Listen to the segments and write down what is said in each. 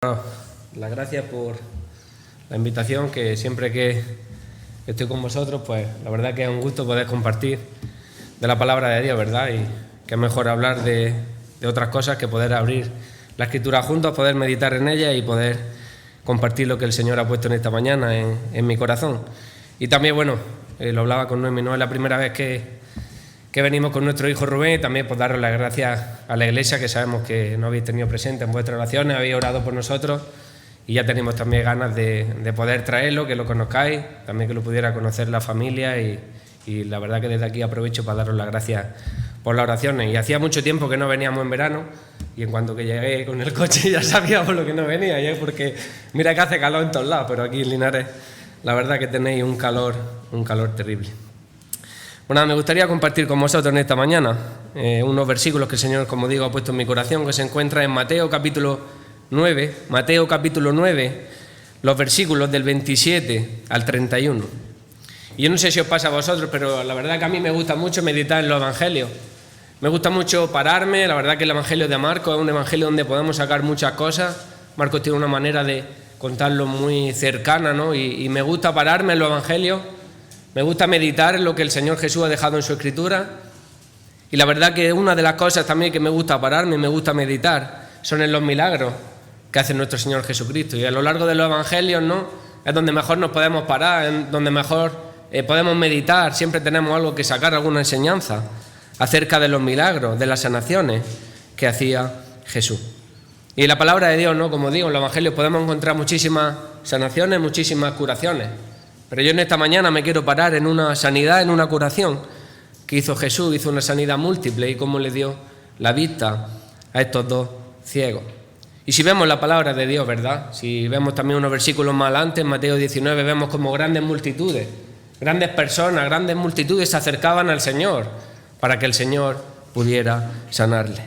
Las gracias por la invitación, que siempre que estoy con vosotros, pues la verdad que es un gusto poder compartir de la palabra de Dios, ¿verdad? Y que es mejor hablar de otras cosas que poder abrir la Escritura juntos, poder meditar en ella y poder compartir lo que el Señor ha puesto en esta mañana en mi corazón. Y también, bueno, lo hablaba con Noemi, no es la primera vez que venimos con nuestro hijo Rubén, y también pues daros las gracias a la Iglesia, que sabemos que nos habéis tenido presente en vuestras oraciones, habéis orado por nosotros y ya tenemos también ganas de poder traerlo, que lo conozcáis, también que lo pudiera conocer la familia y la verdad que desde aquí aprovecho para daros las gracias por las oraciones. Y hacía mucho tiempo que no veníamos en verano y en cuanto que llegué con el coche ya sabíamos lo que no venía, ¿eh? Porque mira que hace calor en todos lados, pero aquí en Linares la verdad que tenéis un calor terrible. Bueno, me gustaría compartir con vosotros en esta mañana unos versículos que el Señor, como digo, ha puesto en mi corazón, que se encuentran en Mateo capítulo 9, los versículos del 27 al 31. Y yo no sé si os pasa a vosotros, pero la verdad que a mí me gusta mucho meditar en los evangelios. Me gusta mucho pararme, la verdad que el evangelio de Marcos es un evangelio donde podemos sacar muchas cosas. Marcos tiene una manera de contarlo muy cercana, ¿no? Y me gusta pararme en los evangelios. Me gusta meditar en lo que el Señor Jesús ha dejado en su Escritura. Y la verdad que una de las cosas también que me gusta pararme, me gusta meditar, son en los milagros que hace nuestro Señor Jesucristo. Y a lo largo de los evangelios, ¿no?, es donde mejor nos podemos parar, donde mejor podemos meditar. Siempre tenemos algo que sacar, alguna enseñanza acerca de los milagros, de las sanaciones que hacía Jesús. Y en la palabra de Dios, ¿no?, como digo, en los evangelios podemos encontrar muchísimas sanaciones, muchísimas curaciones. Pero yo en esta mañana me quiero parar en una sanidad, en una curación que hizo Jesús. Hizo una sanidad múltiple y cómo le dio la vista a estos dos ciegos. Y si vemos la palabra de Dios, ¿verdad? Si vemos también unos versículos más adelante, en Mateo 19, vemos como grandes multitudes, grandes personas, grandes multitudes se acercaban al Señor para que el Señor pudiera sanarle.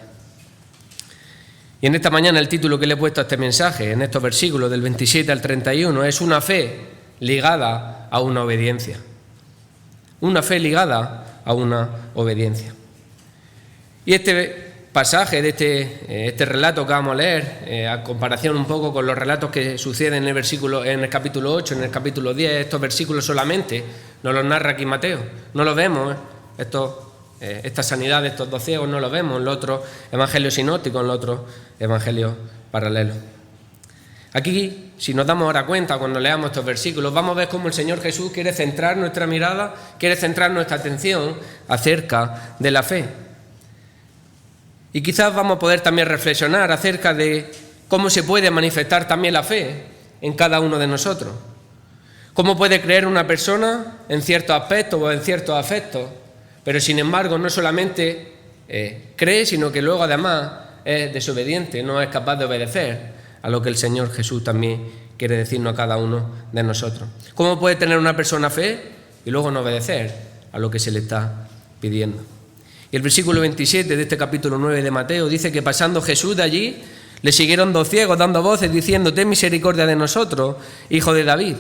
Y en esta mañana el título que le he puesto a este mensaje, en estos versículos del 27 al 31, es una fe ligada a una obediencia. Una fe ligada a una obediencia. Y este pasaje, de este relato que vamos a leer, a comparación un poco con los relatos que suceden en el capítulo 8, en el capítulo 10, estos versículos solamente nos los narra aquí Mateo. No los vemos, esta sanidad de estos dos ciegos no los vemos en los otros evangelios sinópticos, en los otros evangelios paralelos. Aquí, si nos damos ahora cuenta cuando leamos estos versículos, vamos a ver cómo el Señor Jesús quiere centrar nuestra mirada, quiere centrar nuestra atención acerca de la fe. Y quizás vamos a poder también reflexionar acerca de cómo se puede manifestar también la fe en cada uno de nosotros. Cómo puede creer una persona en ciertos aspectos o en ciertos afectos, pero sin embargo no solamente cree, sino que luego además es desobediente, no es capaz de obedecer a lo que el Señor Jesús también quiere decirnos a cada uno de nosotros. ¿Cómo puede tener una persona fe y luego no obedecer a lo que se le está pidiendo? Y el versículo 27 de este capítulo 9 de Mateo dice que pasando Jesús de allí, le siguieron dos ciegos dando voces diciendo: «Ten misericordia de nosotros, hijo de David».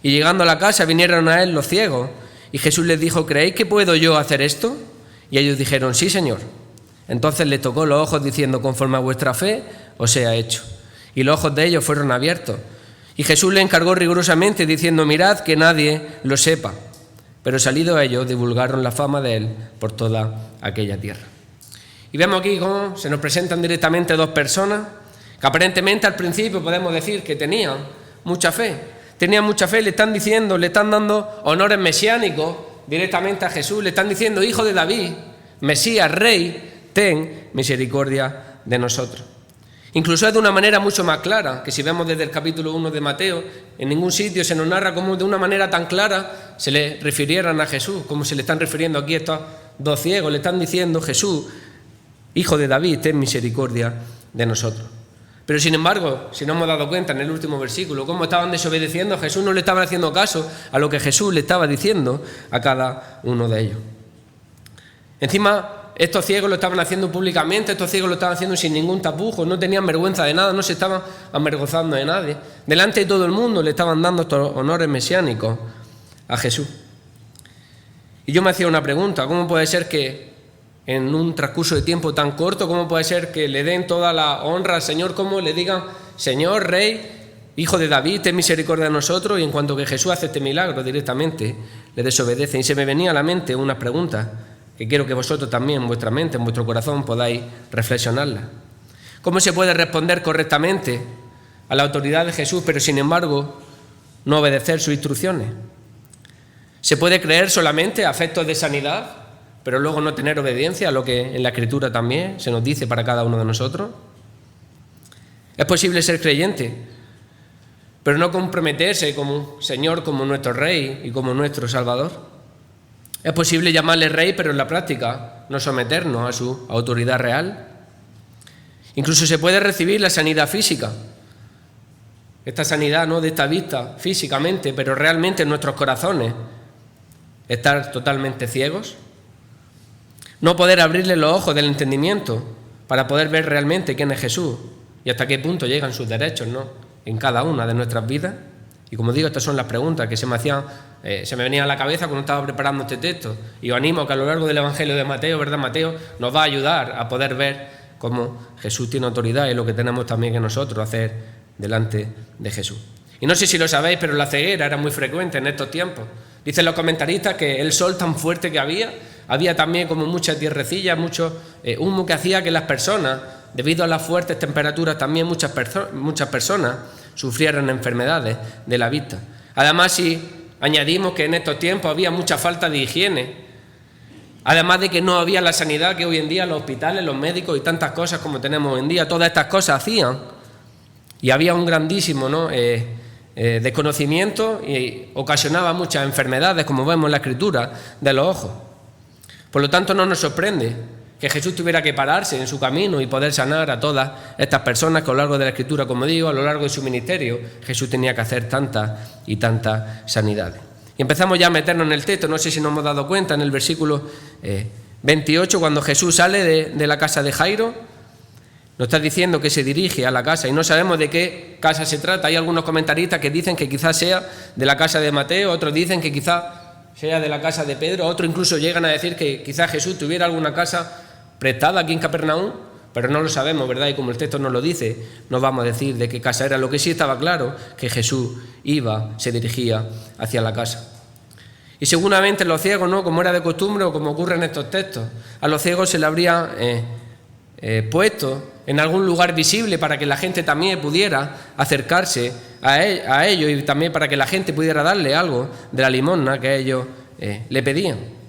Y llegando a la casa vinieron a él los ciegos, y Jesús les dijo: «¿Creéis que puedo yo hacer esto?». Y ellos dijeron: «Sí, Señor». Entonces les tocó los ojos diciendo: «Conforme a vuestra fe os sea hecho». Y los ojos de ellos fueron abiertos. Y Jesús le encargó rigurosamente diciendo: «Mirad que nadie lo sepa». Pero salidos ellos divulgaron la fama de él por toda aquella tierra. Y vemos aquí cómo se nos presentan directamente dos personas que aparentemente al principio podemos decir que tenían mucha fe. Tenían mucha fe, le están diciendo, le están dando honores mesiánicos directamente a Jesús. Le están diciendo: «Hijo de David, Mesías, Rey, ten misericordia de nosotros». Incluso es de una manera mucho más clara, que si vemos desde el capítulo 1 de Mateo, en ningún sitio se nos narra cómo de una manera tan clara se le refirieran a Jesús, como se le están refiriendo aquí a estos dos ciegos. Le están diciendo: «Jesús, hijo de David, ten misericordia de nosotros». Pero sin embargo, si no hemos dado cuenta en el último versículo, cómo estaban desobedeciendo, Jesús no le estaba haciendo caso a lo que Jesús le estaba diciendo a cada uno de ellos. Encima, estos ciegos lo estaban haciendo públicamente, estos ciegos lo estaban haciendo sin ningún tapujo, no tenían vergüenza de nada, no se estaban avergonzando de nadie. Delante de todo el mundo le estaban dando estos honores mesiánicos a Jesús. Y yo me hacía una pregunta: ¿cómo puede ser que en un transcurso de tiempo tan corto, cómo puede ser que le den toda la honra al Señor, cómo le digan Señor, Rey, Hijo de David, ten misericordia de nosotros, y en cuanto que Jesús hace este milagro directamente, le desobedecen. Y se me venía a la mente una pregunta que quiero que vosotros también en vuestra mente, en vuestro corazón, podáis reflexionarla. ¿Cómo se puede responder correctamente a la autoridad de Jesús, pero sin embargo no obedecer sus instrucciones? ¿Se puede creer solamente afectos de sanidad, pero luego no tener obediencia a lo que en la Escritura también se nos dice para cada uno de nosotros? ¿Es posible ser creyente, pero no comprometerse como Señor, como nuestro Rey y como nuestro Salvador? ¿Es posible llamarle Rey, pero en la práctica no someternos a su autoridad real? Incluso se puede recibir la sanidad física, esta sanidad no de esta vista físicamente, pero realmente en nuestros corazones estar totalmente ciegos, no poder abrirle los ojos del entendimiento para poder ver realmente quién es Jesús y hasta qué punto llegan sus derechos, ¿no?, en cada una de nuestras vidas. Y como digo, estas son las preguntas que se me venían a la cabeza cuando estaba preparando este texto, y os animo a que a lo largo del Evangelio de Mateo, ¿verdad? Mateo nos va a ayudar a poder ver cómo Jesús tiene autoridad y lo que tenemos también que nosotros hacer delante de Jesús. Y no sé si lo sabéis, pero la ceguera era muy frecuente en estos tiempos. Dicen los comentaristas que el sol tan fuerte que había también como mucha tierrecilla, mucho humo, que hacía que las personas, debido a las fuertes temperaturas, también muchas personas sufrieran enfermedades de la vista. Además, si añadimos que en estos tiempos había mucha falta de higiene, además de que no había la sanidad que hoy en día los hospitales, los médicos y tantas cosas como tenemos hoy en día, todas estas cosas hacían, y había un grandísimo desconocimiento y ocasionaba muchas enfermedades, como vemos en la Escritura, de los ojos. Por lo tanto, no nos sorprende que Jesús tuviera que pararse en su camino y poder sanar a todas estas personas que a lo largo de la Escritura, como digo, a lo largo de su ministerio, Jesús tenía que hacer tantas y tantas sanidades. Y empezamos ya a meternos en el texto. No sé si nos hemos dado cuenta en el versículo 28, cuando Jesús sale de la casa de Jairo, nos está diciendo que se dirige a la casa y no sabemos de qué casa se trata. Hay algunos comentaristas que dicen que quizás sea de la casa de Mateo, otros dicen que quizás sea de la casa de Pedro, otros incluso llegan a decir que quizás Jesús tuviera alguna casa prestada aquí en Capernaum, pero no lo sabemos, ¿verdad? Y como el texto nos lo dice, no vamos a decir de qué casa era. Lo que sí estaba claro, que Jesús se dirigía hacia la casa. Y seguramente los ciegos, ¿no?, como era de costumbre o como ocurre en estos textos, a los ciegos se le habría puesto en algún lugar visible para que la gente también pudiera acercarse a ellos y también para que la gente pudiera darle algo de la limosna que ellos le pedían.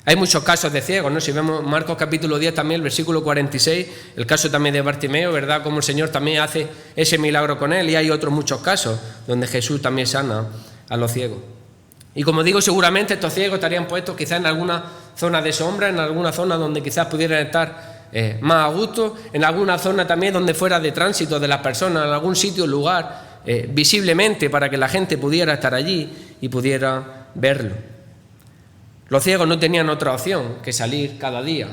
Hay muchos casos de ciegos, ¿no? Si vemos Marcos capítulo 10 también, el versículo 46, el caso también de Bartimeo, ¿verdad? Como el Señor también hace ese milagro con él, y hay otros muchos casos donde Jesús también sana a los ciegos. Y como digo, seguramente estos ciegos estarían puestos quizás en alguna zona de sombra, en alguna zona donde quizás pudieran estar más a gusto, en alguna zona también donde fuera de tránsito de las personas, en algún sitio, lugar, visiblemente para que la gente pudiera estar allí y pudiera verlo. Los ciegos no tenían otra opción que salir cada día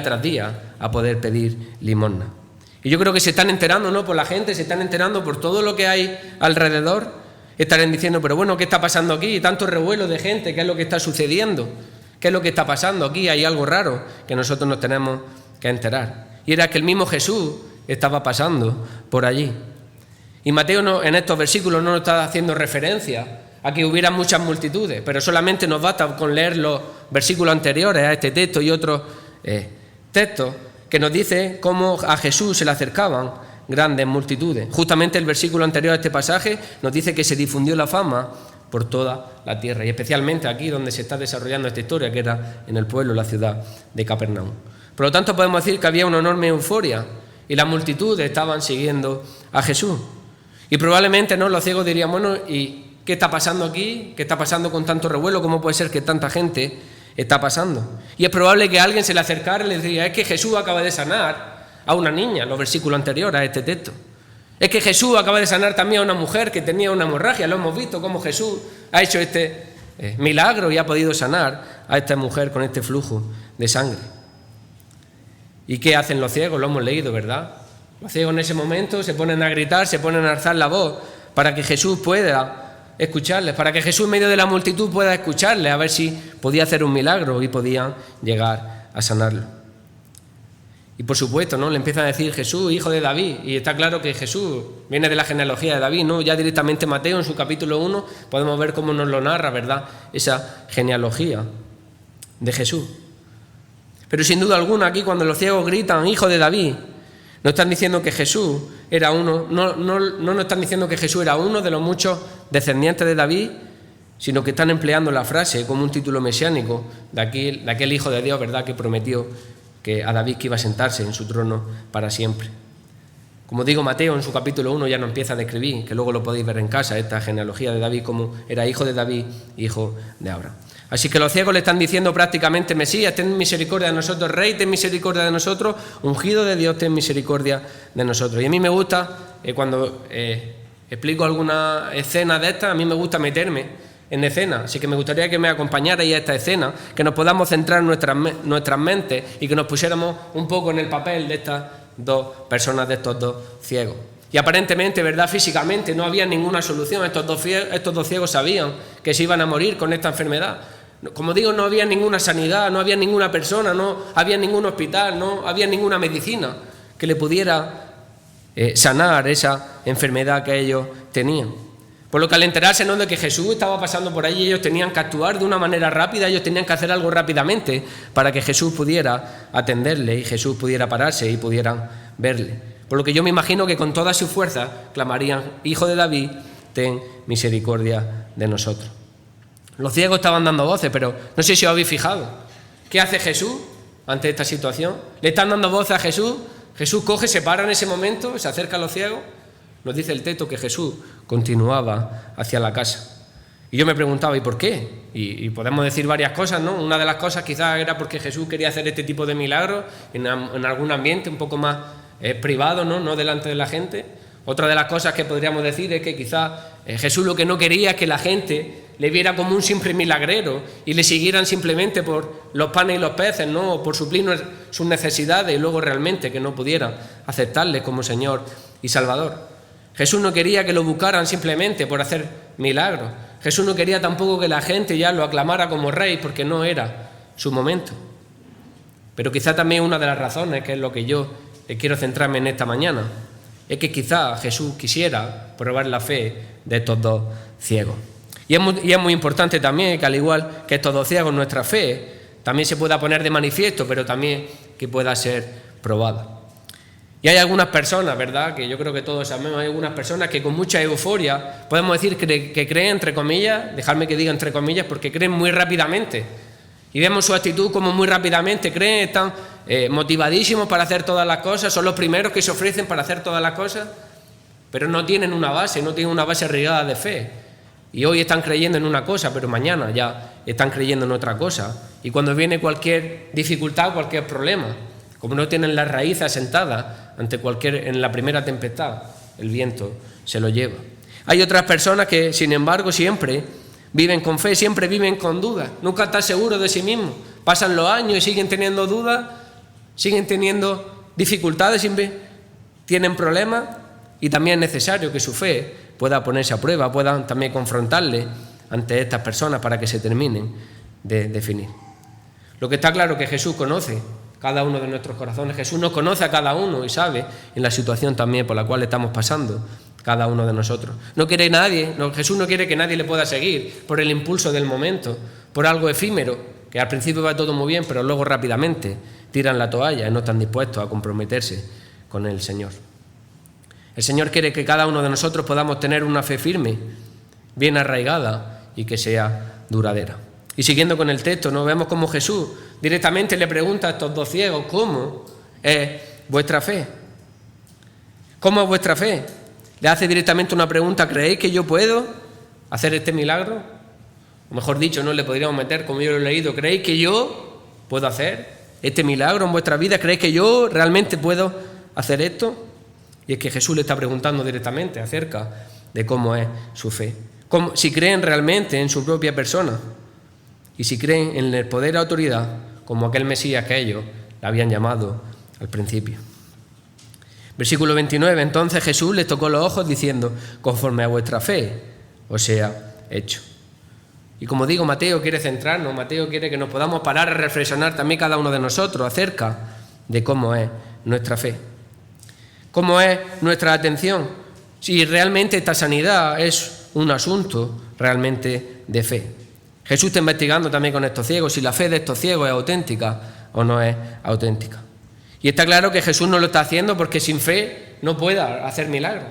tras día, a poder pedir limosna. Y yo creo que se están enterando, ¿no?, por la gente, se están enterando por todo lo que hay alrededor. Estarán diciendo, pero bueno, ¿qué está pasando aquí? Tanto revuelo de gente, ¿qué es lo que está sucediendo? ¿Qué es lo que está pasando aquí? Hay algo raro que nosotros nos tenemos que enterar. Y era que el mismo Jesús estaba pasando por allí. Y Mateo en estos versículos no nos está haciendo referencia a que hubiera muchas multitudes, pero solamente nos basta con leer los versículos anteriores a este texto y otros textos que nos dice cómo a Jesús se le acercaban grandes multitudes. Justamente el versículo anterior a este pasaje nos dice que se difundió la fama por toda la tierra, y especialmente aquí donde se está desarrollando esta historia, que era en el pueblo, la ciudad de Capernaum. Por lo tanto, podemos decir que había una enorme euforia y las multitudes estaban siguiendo a Jesús. Y probablemente los ciegos dirían, bueno, ¿y qué está pasando aquí? ¿Qué está pasando con tanto revuelo? ¿Cómo puede ser que tanta gente está pasando? Y es probable que alguien se le acercara y le diría, es que Jesús acaba de sanar a una niña, los versículos anteriores a este texto. Es que Jesús acaba de sanar también a una mujer que tenía una hemorragia. Lo hemos visto cómo Jesús ha hecho este milagro y ha podido sanar a esta mujer con este flujo de sangre. ¿Y qué hacen los ciegos? Lo hemos leído, ¿verdad? Los ciegos en ese momento se ponen a gritar, se ponen a alzar la voz para que Jesús pueda escucharles, para que Jesús en medio de la multitud pueda escucharles, a ver si podía hacer un milagro y podían llegar a sanarlo. Y por supuesto, ¿no?, le empieza a decir Jesús, hijo de David, y está claro que Jesús viene de la genealogía de David, ¿no? Ya directamente Mateo en su capítulo 1 podemos ver cómo nos lo narra, ¿verdad?, esa genealogía de Jesús. Pero sin duda alguna aquí cuando los ciegos gritan hijo de David, no están diciendo que Jesús era uno, no nos están diciendo que Jesús era uno de los muchos descendientes de David, sino que están empleando la frase como un título mesiánico de aquel hijo de Dios, ¿verdad?, que prometió que a David que iba a sentarse en su trono para siempre. Como digo, Mateo en su capítulo 1 ya nos empieza a describir, que luego lo podéis ver en casa, esta genealogía de David, como era hijo de David, hijo de Abraham. Así que los ciegos le están diciendo prácticamente, Mesías, ten misericordia de nosotros, Rey, ten misericordia de nosotros, ungido de Dios, ten misericordia de nosotros. Y a mí me gusta, cuando explico alguna escena de estas, a mí me gusta meterme en escena, así que me gustaría que me acompañarais a esta escena, que nos podamos centrar en nuestras mentes y que nos pusiéramos un poco en el papel de estas dos personas, de estos dos ciegos. Y aparentemente, ¿verdad?, físicamente no había ninguna solución. Estos dos ciegos sabían que se iban a morir con esta enfermedad. Como digo, no había ninguna sanidad, no había ninguna persona, no había ningún hospital, no había ninguna medicina que le pudiera sanar esa enfermedad que ellos tenían. Por lo que al enterarse, ¿no?, de que Jesús estaba pasando por allí, ellos tenían que actuar de una manera rápida, ellos tenían que hacer algo rápidamente para que Jesús pudiera atenderle y Jesús pudiera pararse y pudieran verle. Por lo que yo me imagino que con toda su fuerza clamarían, hijo de David, ten misericordia de nosotros. Los ciegos estaban dando voces, pero no sé si os habéis fijado. ¿Qué hace Jesús ante esta situación? Le están dando voces a Jesús. Jesús coge, se para en ese momento, se acerca a los ciegos. Nos dice el texto que Jesús continuaba hacia la casa. Y yo me preguntaba, ¿y por qué? Y podemos decir varias cosas, ¿no? Una de las cosas quizás era porque Jesús quería hacer este tipo de milagros en algún ambiente un poco más privado, no delante de la gente. Otra de las cosas que podríamos decir es que quizás Jesús lo que no quería es que la gente le viera como un simple milagrero y le siguieran simplemente por los panes y los peces, ¿no?, o por suplir sus necesidades y luego realmente que no pudieran aceptarle como Señor y Salvador. Jesús no quería que lo buscaran simplemente por hacer milagros. Jesús no quería tampoco que la gente ya lo aclamara como rey porque no era su momento. Pero quizá también una de las razones, que es lo que yo quiero centrarme en esta mañana, es que quizá Jesús quisiera probar la fe de estos dos ciegos. Y es muy importante también que al igual que estos dos ciegos, nuestra fe también se pueda poner de manifiesto, pero también que pueda ser probada. Y hay algunas personas, ¿verdad?, que yo creo que todos sabemos, hay algunas personas que con mucha euforia, podemos decir que creen, entre comillas, dejadme que diga entre comillas, porque creen muy rápidamente. Y vemos su actitud como muy rápidamente creen, están motivadísimos para hacer todas las cosas, son los primeros que se ofrecen para hacer todas las cosas, pero no tienen una base regada de fe. Y hoy están creyendo en una cosa, pero mañana ya están creyendo en otra cosa. Y cuando viene cualquier dificultad, cualquier problema, como no tienen las raíces asentadas en la primera tempestad, el viento se lo lleva. Hay otras personas que, sin embargo, siempre viven con fe, siempre viven con dudas, nunca están seguros de sí mismos. Pasan los años y siguen teniendo dudas, siguen teniendo dificultades, siempre tienen problemas, y también es necesario que su fe pueda ponerse a prueba, puedan también confrontarle ante estas personas para que se terminen de definir. Lo que está claro es que Jesús conoce cada uno de nuestros corazones, Jesús nos conoce a cada uno y sabe en la situación también por la cual estamos pasando cada uno de nosotros. Jesús no quiere que nadie le pueda seguir por el impulso del momento, por algo efímero, que al principio va todo muy bien, pero luego rápidamente tiran la toalla y no están dispuestos a comprometerse con el Señor. El Señor quiere que cada uno de nosotros podamos tener una fe firme, bien arraigada y que sea duradera. Y siguiendo con el texto, ¿no?, vemos cómo Jesús directamente le pregunta a estos dos ciegos, ¿cómo es vuestra fe? ¿Cómo es vuestra fe? Le hace directamente una pregunta, ¿creéis que yo puedo hacer este milagro? O mejor dicho, no le podríamos meter, como yo lo he leído, ¿creéis que yo puedo hacer este milagro en vuestra vida? ¿Creéis que yo realmente puedo hacer esto? Y es que Jesús le está preguntando directamente acerca de cómo es su fe. Si creen realmente en su propia persona y si creen en el poder y autoridad como aquel Mesías que ellos le habían llamado al principio. Versículo 29, entonces Jesús les tocó los ojos diciendo, conforme a vuestra fe os sea hecho. Y como digo, Mateo quiere centrarnos, Mateo quiere que nos podamos parar a reflexionar también cada uno de nosotros acerca de cómo es nuestra fe. ¿Cómo es nuestra atención? Si realmente esta sanidad es un asunto realmente de fe. Jesús está investigando también con estos ciegos si la fe de estos ciegos es auténtica o no es auténtica. Y está claro que Jesús no lo está haciendo porque sin fe no pueda hacer milagros.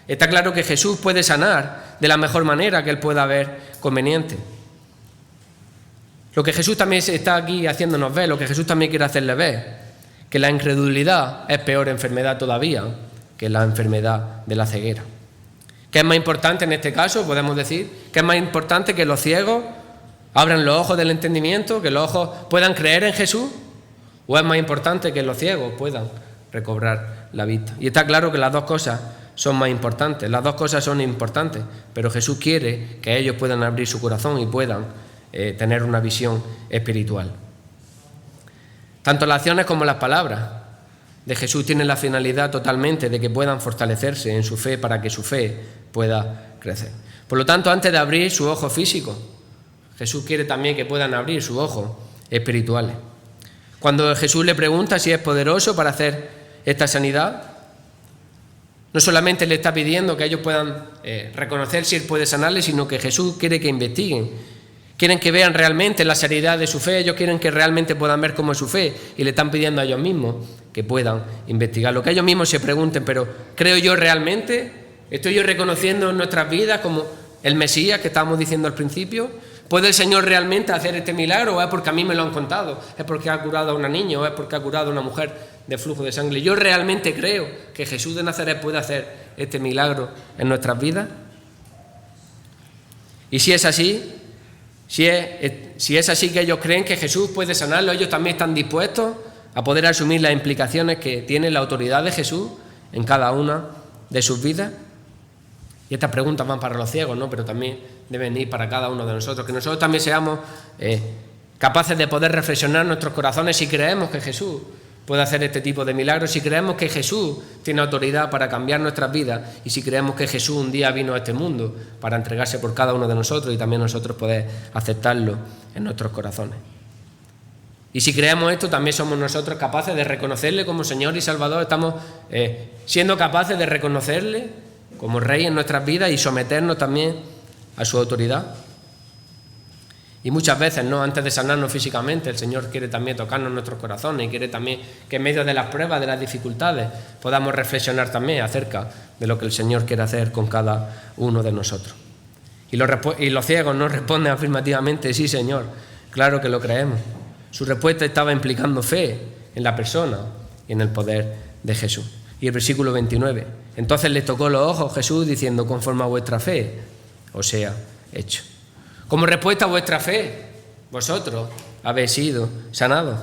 Está claro que Jesús puede sanar de la mejor manera que Él pueda ver conveniente. Lo que Jesús también está aquí haciéndonos ver, lo que Jesús también quiere hacerle ver, que la incredulidad es peor enfermedad todavía que la enfermedad de la ceguera. ¿Qué es más importante en este caso? Podemos decir que es más importante que los ciegos abran los ojos del entendimiento, que los ojos puedan creer en Jesús, o es más importante que los ciegos puedan recobrar la vista. Y está claro que las dos cosas son más importantes, las dos cosas son importantes, pero Jesús quiere que ellos puedan abrir su corazón y puedan tener una visión espiritual. Tanto las acciones como las palabras de Jesús tienen la finalidad totalmente de que puedan fortalecerse en su fe para que su fe pueda crecer. Por lo tanto, antes de abrir su ojo físico, Jesús quiere también que puedan abrir sus ojos espirituales. Cuando Jesús le pregunta si es poderoso para hacer esta sanidad, no solamente le está pidiendo que ellos puedan reconocer si Él puede sanarles, sino que Jesús quiere que investiguen. Quieren que vean realmente la seriedad de su fe, ellos quieren que realmente puedan ver cómo es su fe y le están pidiendo a ellos mismos que puedan investigar. Lo que ellos mismos se pregunten, pero ¿creo yo realmente? ¿Estoy yo reconociendo en nuestras vidas como el Mesías que estábamos diciendo al principio? ¿Puede el Señor realmente hacer este milagro o es porque a mí me lo han contado? ¿Es porque ha curado a una niña o es porque ha curado a una mujer de flujo de sangre? ¿Yo realmente creo que Jesús de Nazaret puede hacer este milagro en nuestras vidas? Y si es así, si es así que ellos creen que Jesús puede sanarlo, ellos también están dispuestos a poder asumir las implicaciones que tiene la autoridad de Jesús en cada una de sus vidas. Y estas preguntas van para los ciegos, ¿no? Pero también deben ir para cada uno de nosotros, que nosotros también seamos capaces de poder reflexionar en nuestros corazones si creemos que Jesús puede hacer este tipo de milagros, si creemos que Jesús tiene autoridad para cambiar nuestras vidas y si creemos que Jesús un día vino a este mundo para entregarse por cada uno de nosotros y también nosotros poder aceptarlo en nuestros corazones. Y si creemos esto, también somos nosotros capaces de reconocerle como Señor y Salvador, estamos siendo capaces de reconocerle como Rey en nuestras vidas y someternos también a su autoridad. Y muchas veces, ¿no?, antes de sanarnos físicamente, el Señor quiere también tocarnos nuestros corazones y quiere también que en medio de las pruebas, de las dificultades, podamos reflexionar también acerca de lo que el Señor quiere hacer con cada uno de nosotros. Y los ciegos nos responden afirmativamente, sí, Señor, claro que lo creemos. Su respuesta estaba implicando fe en la persona y en el poder de Jesús. Y el versículo 29, entonces les tocó los ojos Jesús diciendo, conforme a vuestra fe os sea hecho. Como respuesta a vuestra fe, vosotros habéis sido sanados.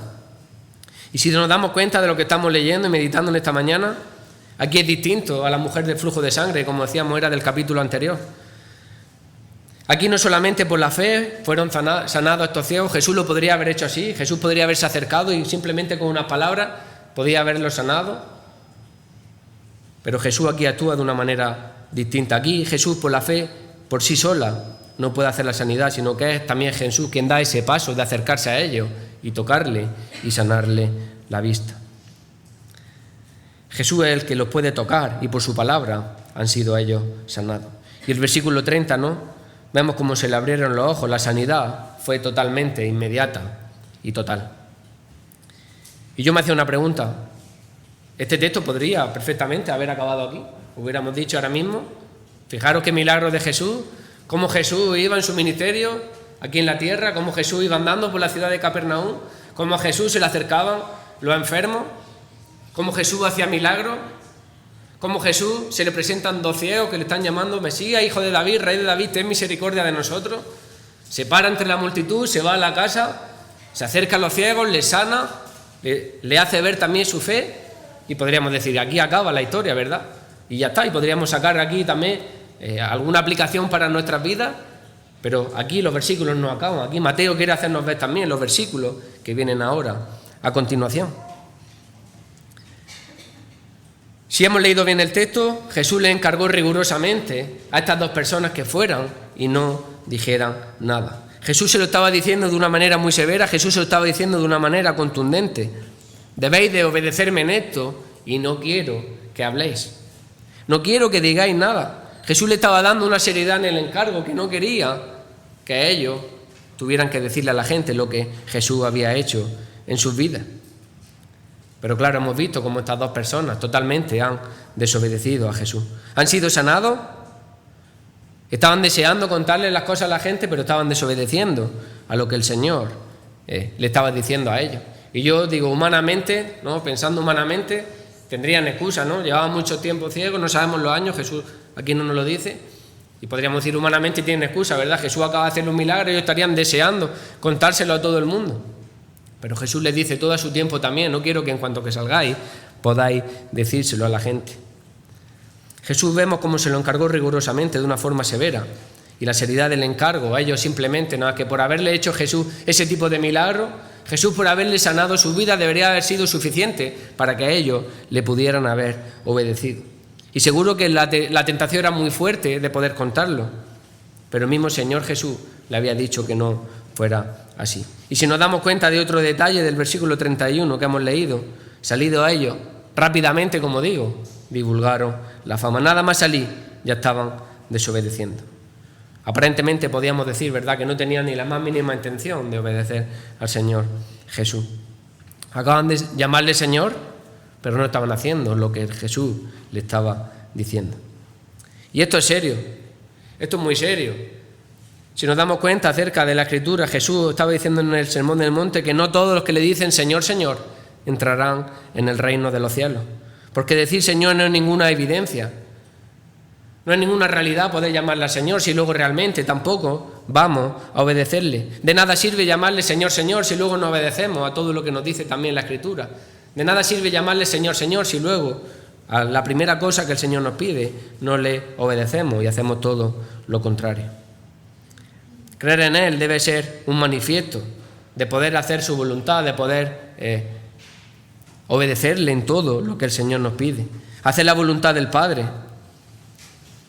Y si nos damos cuenta de lo que estamos leyendo y meditando en esta mañana, aquí es distinto a la mujer del flujo de sangre, como decíamos, era del capítulo anterior. Aquí no solamente por la fe fueron sanados estos ciegos, Jesús lo podría haber hecho así, Jesús podría haberse acercado y simplemente con unas palabras podía haberlos sanado, pero Jesús aquí actúa de una manera distinta. Aquí Jesús por la fe, por sí sola, no puede hacer la sanidad, sino que es también Jesús quien da ese paso de acercarse a ellos y tocarle y sanarle la vista. Jesús es el que los puede tocar y por su palabra han sido ellos sanados. Y el versículo 30, ¿no? Vemos cómo se le abrieron los ojos, la sanidad fue totalmente inmediata y total. Y yo me hacía una pregunta, este texto podría perfectamente haber acabado aquí, hubiéramos dicho ahora mismo, fijaros qué milagro de Jesús, cómo Jesús iba en su ministerio aquí en la tierra, cómo Jesús iba andando por la ciudad de Capernaum, cómo a Jesús se le acercaban los enfermos, cómo Jesús hacía milagros, cómo Jesús se le presentan dos ciegos que le están llamando Mesías, hijo de David, rey de David, ten misericordia de nosotros. Se para entre la multitud, se va a la casa, se acerca a los ciegos, les sana, le hace ver también su fe y podríamos decir, aquí acaba la historia, ¿verdad? Y ya está, y podríamos sacar aquí también alguna aplicación para nuestras vidas, pero aquí los versículos no acaban. Aquí Mateo quiere hacernos ver también los versículos que vienen ahora, a continuación. Si hemos leído bien el texto, Jesús le encargó rigurosamente a estas dos personas que fueran y no dijeran nada. Jesús se lo estaba diciendo de una manera muy severa, Jesús se lo estaba diciendo de una manera contundente. Debéis de obedecerme en esto y no quiero que habléis. No quiero que digáis nada. Jesús le estaba dando una seriedad en el encargo que no quería que ellos tuvieran que decirle a la gente lo que Jesús había hecho en sus vidas. Pero claro, hemos visto cómo estas dos personas totalmente han desobedecido a Jesús. Han sido sanados, estaban deseando contarle las cosas a la gente, pero estaban desobedeciendo a lo que el Señor le estaba diciendo a ellos. Y yo digo, humanamente, ¿no? Pensando humanamente, tendrían excusa, ¿no? Llevaban mucho tiempo ciegos, no sabemos los años, Jesús aquí no nos lo dice. Y podríamos decir, humanamente tienen excusa, ¿verdad? Jesús acaba de hacer un milagro y ellos estarían deseando contárselo a todo el mundo. Pero Jesús les dice todo a su tiempo también, no quiero que en cuanto que salgáis podáis decírselo a la gente. Jesús vemos cómo se lo encargó rigurosamente de una forma severa. Y la seriedad del encargo a ellos simplemente, ¿no? Que por haberle hecho Jesús ese tipo de milagro, Jesús por haberle sanado su vida debería haber sido suficiente para que ellos le pudieran haber obedecido. Y seguro que la tentación era muy fuerte de poder contarlo, pero el mismo Señor Jesús le había dicho que no fuera así. Y si nos damos cuenta de otro detalle del versículo 31 que hemos leído, salido a ellos, rápidamente, como digo, divulgaron la fama. Nada más salir, ya estaban desobedeciendo. Aparentemente podíamos decir, ¿verdad?, que no tenían ni la más mínima intención de obedecer al Señor Jesús. Acaban de llamarle Señor, pero no estaban haciendo lo que Jesús le estaba diciendo. Y esto es serio, esto es muy serio. Si nos damos cuenta acerca de la Escritura, Jesús estaba diciendo en el Sermón del Monte que no todos los que le dicen Señor, Señor, entrarán en el reino de los cielos. Porque decir Señor no es ninguna evidencia, no es ninguna realidad poder llamarle al Señor si luego realmente tampoco vamos a obedecerle. De nada sirve llamarle Señor, Señor si luego no obedecemos a todo lo que nos dice también la Escritura. De nada sirve llamarle Señor, Señor si luego a la primera cosa que el Señor nos pide no le obedecemos y hacemos todo lo contrario. Creer en Él debe ser un manifiesto de poder hacer su voluntad, de poder obedecerle en todo lo que el Señor nos pide. Hacer la voluntad del Padre.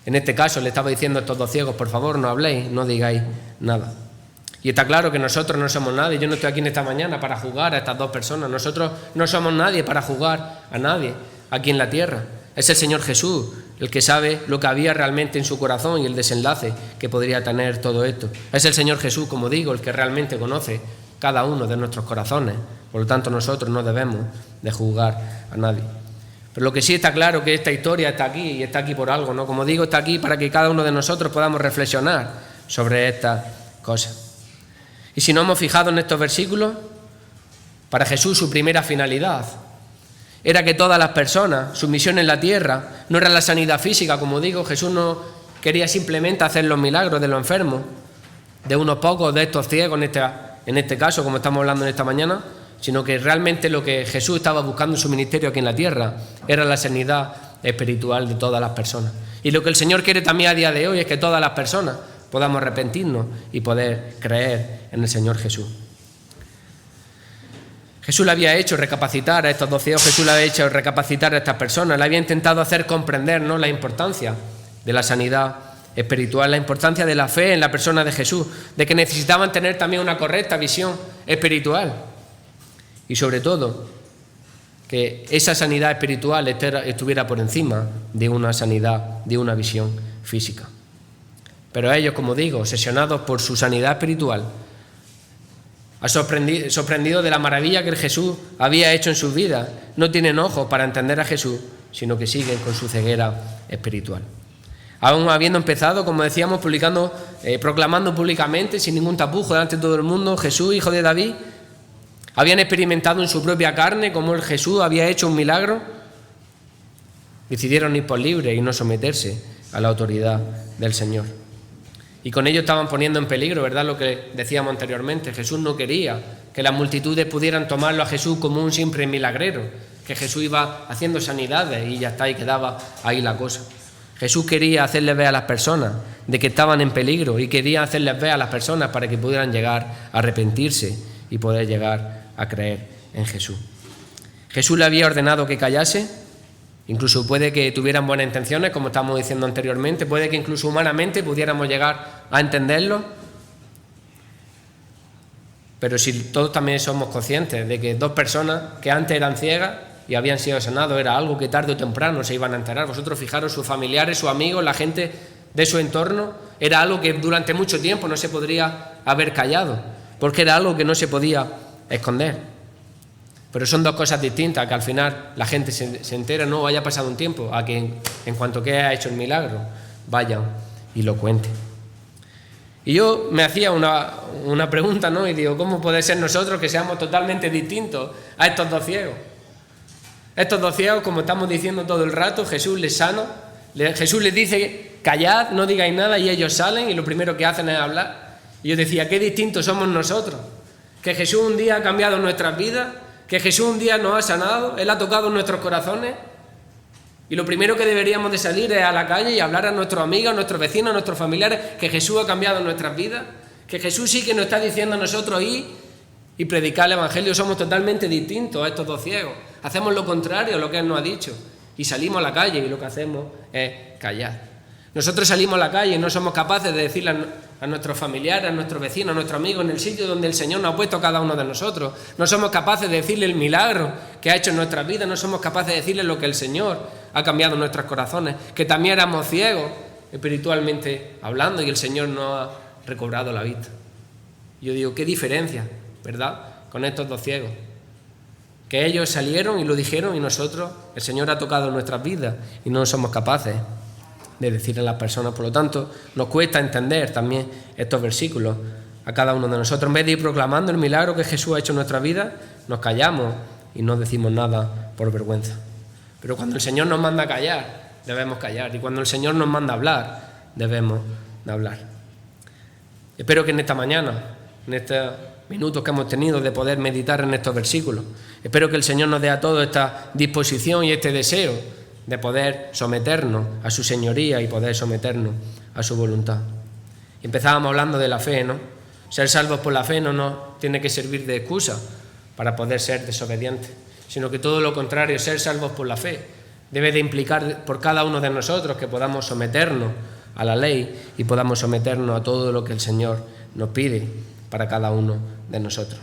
En este caso le estaba diciendo a estos dos ciegos, por favor, no habléis, no digáis nada. Y está claro que nosotros no somos nadie. Yo no estoy aquí en esta mañana para juzgar a estas dos personas. Nosotros no somos nadie para juzgar a nadie aquí en la tierra. Es el Señor Jesús el que sabe lo que había realmente en su corazón y el desenlace que podría tener todo esto. Es el Señor Jesús, como digo, el que realmente conoce cada uno de nuestros corazones. Por lo tanto, nosotros no debemos de juzgar a nadie. Pero lo que sí está claro es que esta historia está aquí y está aquí por algo, ¿no? Como digo, está aquí para que cada uno de nosotros podamos reflexionar sobre estas cosas. Y si nos hemos fijado en estos versículos, para Jesús su primera finalidad era que todas las personas, su misión en la tierra, no era la sanidad física, como digo, Jesús no quería simplemente hacer los milagros de los enfermos, de unos pocos de estos ciegos en este caso, como estamos hablando en esta mañana, sino que realmente lo que Jesús estaba buscando en su ministerio aquí en la tierra era la sanidad espiritual de todas las personas. Y lo que el Señor quiere también a día de hoy es que todas las personas podamos arrepentirnos y poder creer en el Señor Jesús. Jesús le había hecho recapacitar a estos dos ciegos, Jesús le había hecho recapacitar a estas personas, le había intentado hacer comprender, ¿no?, la importancia de la sanidad espiritual, la importancia de la fe en la persona de Jesús, de que necesitaban tener también una correcta visión espiritual y sobre todo que esa sanidad espiritual estuviera por encima de una sanidad, de una visión física. Pero ellos, como digo, obsesionados por su sanidad espiritual, sorprendidos de la maravilla que el Jesús había hecho en sus vidas, no tienen ojos para entender a Jesús, sino que siguen con su ceguera espiritual. Aún habiendo empezado, como decíamos, proclamando públicamente, sin ningún tapujo, delante de todo el mundo, Jesús, hijo de David, habían experimentado en su propia carne cómo el Jesús había hecho un milagro, decidieron ir por libre y no someterse a la autoridad del Señor. Y con ello estaban poniendo en peligro, ¿verdad?, lo que decíamos anteriormente. Jesús no quería que las multitudes pudieran tomarlo a Jesús como un simple milagrero, que Jesús iba haciendo sanidades y ya está, y quedaba ahí la cosa. Jesús quería hacerles ver a las personas de que estaban en peligro y quería hacerles ver a las personas para que pudieran llegar a arrepentirse y poder llegar a creer en Jesús. Jesús le había ordenado que callase, incluso puede que tuvieran buenas intenciones, como estamos diciendo anteriormente, puede que incluso humanamente pudiéramos llegar a entenderlo, Pero si todos también somos conscientes de que dos personas que antes eran ciegas y habían sido sanados era algo que tarde o temprano se iban a enterar. Vosotros fijaros, sus familiares, sus amigos, la gente de su entorno, era algo que durante mucho tiempo no se podría haber callado, porque era algo que no se podía esconder. Pero son dos cosas distintas, que al final la gente se entera, no haya pasado un tiempo, a que en cuanto que haya hecho el milagro, vayan y lo cuenten. Y yo me hacía una pregunta, ¿no? Y digo, ¿cómo puede ser nosotros que seamos totalmente distintos a estos dos ciegos? Estos dos ciegos, como estamos diciendo todo el rato, Jesús les sana, Jesús les dice, callad, no digáis nada, y ellos salen y lo primero que hacen es hablar. Y yo decía, qué distintos somos nosotros, que Jesús un día ha cambiado nuestras vidas, que Jesús un día nos ha sanado, Él ha tocado nuestros corazones, y lo primero que deberíamos de salir es a la calle y hablar a nuestros amigos, a nuestros vecinos, a nuestros familiares, que Jesús ha cambiado nuestras vidas, que Jesús sí que nos está diciendo a nosotros ir y predicar el Evangelio. Somos totalmente distintos a estos dos ciegos. Hacemos lo contrario a lo que Él nos ha dicho y salimos a la calle y lo que hacemos es callar. Nosotros salimos a la calle y no somos capaces de decirle a nuestros familiares, a nuestros vecinos, a nuestros amigos, en el sitio donde el Señor nos ha puesto a cada uno de nosotros. No somos capaces de decirle el milagro que ha hecho en nuestras vidas, no somos capaces de decirle lo que el Señor ha cambiado en nuestros corazones, que también éramos ciegos espiritualmente hablando y el Señor nos ha recobrado la vista. Yo digo, qué diferencia, ¿verdad?, con estos dos ciegos. Que ellos salieron y lo dijeron y nosotros, el Señor ha tocado nuestras vidas y no somos capaces de decirle a las personas. Por lo tanto, nos cuesta entender también estos versículos a cada uno de nosotros. En vez de ir proclamando el milagro que Jesús ha hecho en nuestra vida, nos callamos y no decimos nada por vergüenza. Pero cuando el Señor nos manda a callar, debemos callar. Y cuando el Señor nos manda a hablar, debemos de hablar. Espero que en esta mañana, en estos minutos que hemos tenido de poder meditar en estos versículos, espero que el Señor nos dé a todos esta disposición y este deseo de poder someternos a su señoría y poder someternos a su voluntad. Y empezábamos hablando de la fe, ¿no? Ser salvos por la fe no nos tiene que servir de excusa para poder ser desobedientes, sino que todo lo contrario, ser salvos por la fe debe de implicar por cada uno de nosotros que podamos someternos a la ley y podamos someternos a todo lo que el Señor nos pide para cada uno de nosotros.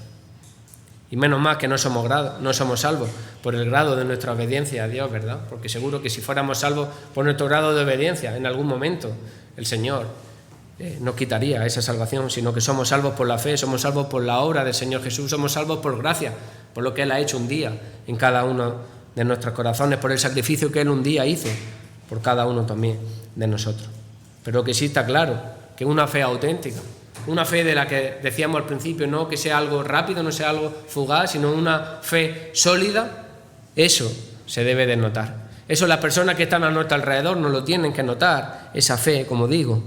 Y menos mal que no somos salvos por el grado de nuestra obediencia a Dios, ¿verdad? Porque seguro que si fuéramos salvos por nuestro grado de obediencia, en algún momento el Señor nos quitaría esa salvación, sino que somos salvos por la fe, somos salvos por la obra del Señor Jesús, somos salvos por gracia, por lo que Él ha hecho un día en cada uno de nuestros corazones, por el sacrificio que Él un día hizo por cada uno también de nosotros. Pero que sí está claro que una fe auténtica, una fe de la que decíamos al principio, no que sea algo rápido, no sea algo fugaz, sino una fe sólida, eso se debe de notar. Eso las personas que están a nuestro alrededor no lo tienen que notar, esa fe, como digo,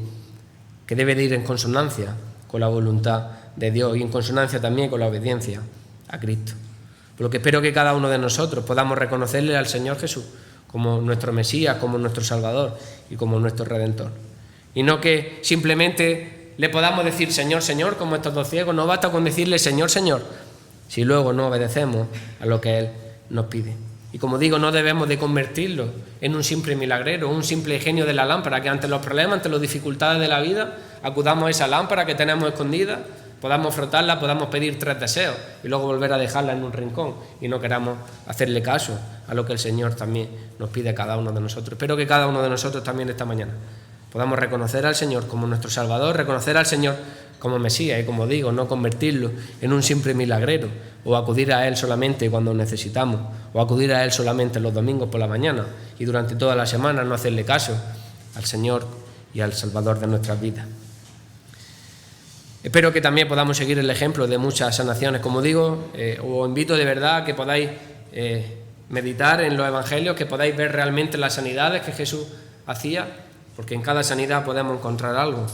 que debe de ir en consonancia con la voluntad de Dios y en consonancia también con la obediencia a Cristo. Por lo que espero que cada uno de nosotros podamos reconocerle al Señor Jesús como nuestro Mesías, como nuestro Salvador y como nuestro Redentor. Y no que simplemente le podamos decir Señor, Señor, como estos dos ciegos. No basta con decirle Señor, Señor, si luego no obedecemos a lo que Él nos pide. Y como digo, no debemos de convertirlo en un simple milagrero, un simple genio de la lámpara, que ante los problemas, ante las dificultades de la vida, acudamos a esa lámpara que tenemos escondida, podamos frotarla, podamos pedir 3 deseos y luego volver a dejarla en un rincón y no queramos hacerle caso a lo que el Señor también nos pide a cada uno de nosotros. Espero que cada uno de nosotros también esta mañana podamos reconocer al Señor como nuestro Salvador, reconocer al Señor como Mesías y, como digo, no convertirlo en un simple milagrero o acudir a Él solamente cuando necesitamos o acudir a Él solamente los domingos por la mañana y durante toda la semana no hacerle caso al Señor y al Salvador de nuestras vidas. Espero que también podamos seguir el ejemplo de muchas sanaciones. Como digo, os invito de verdad a que podáis meditar en los evangelios, que podáis ver realmente las sanidades que Jesús hacía, porque en cada sanidad podemos encontrar algo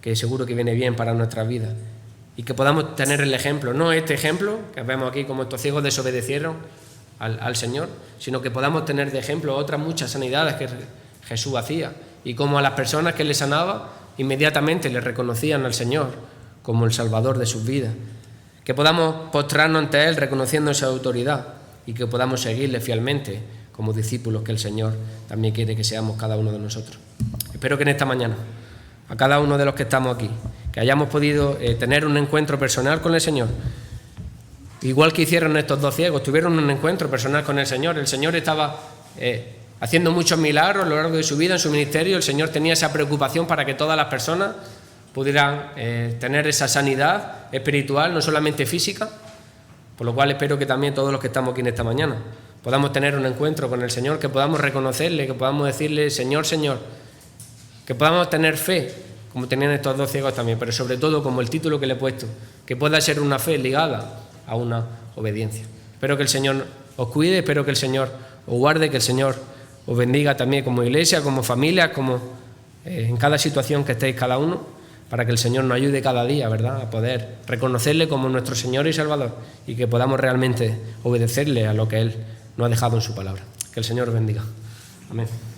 que seguro que viene bien para nuestra vida, y que podamos tener el ejemplo, no este ejemplo que vemos aquí como estos ciegos desobedecieron al Señor, sino que podamos tener de ejemplo otras muchas sanidades que Jesús hacía y cómo a las personas que Él les sanaba inmediatamente le reconocían al Señor como el Salvador de sus vidas, que podamos postrarnos ante Él reconociendo esa autoridad y que podamos seguirle fielmente como discípulos que el Señor también quiere que seamos cada uno de nosotros. Espero que en esta mañana, a cada uno de los que estamos aquí, que hayamos podido tener un encuentro personal con el Señor, igual que hicieron estos dos ciegos, tuvieron un encuentro personal con el Señor. El Señor estaba haciendo muchos milagros a lo largo de su vida, en su ministerio. El Señor tenía esa preocupación para que todas las personas pudieran tener esa sanidad espiritual, no solamente física, por lo cual espero que también todos los que estamos aquí en esta mañana podamos tener un encuentro con el Señor, que podamos reconocerle, que podamos decirle Señor, Señor, que podamos tener fe, como tenían estos dos ciegos también, pero sobre todo, como el título que le he puesto, que pueda ser una fe ligada a una obediencia. Espero que el Señor os cuide, espero que el Señor os guarde, que el Señor os bendiga también como iglesia, como familia, como en cada situación que estéis cada uno, para que el Señor nos ayude cada día, ¿verdad?, a poder reconocerle como nuestro Señor y Salvador y que podamos realmente obedecerle a lo que Él nos ha dejado en su palabra. Que el Señor os bendiga. Amén.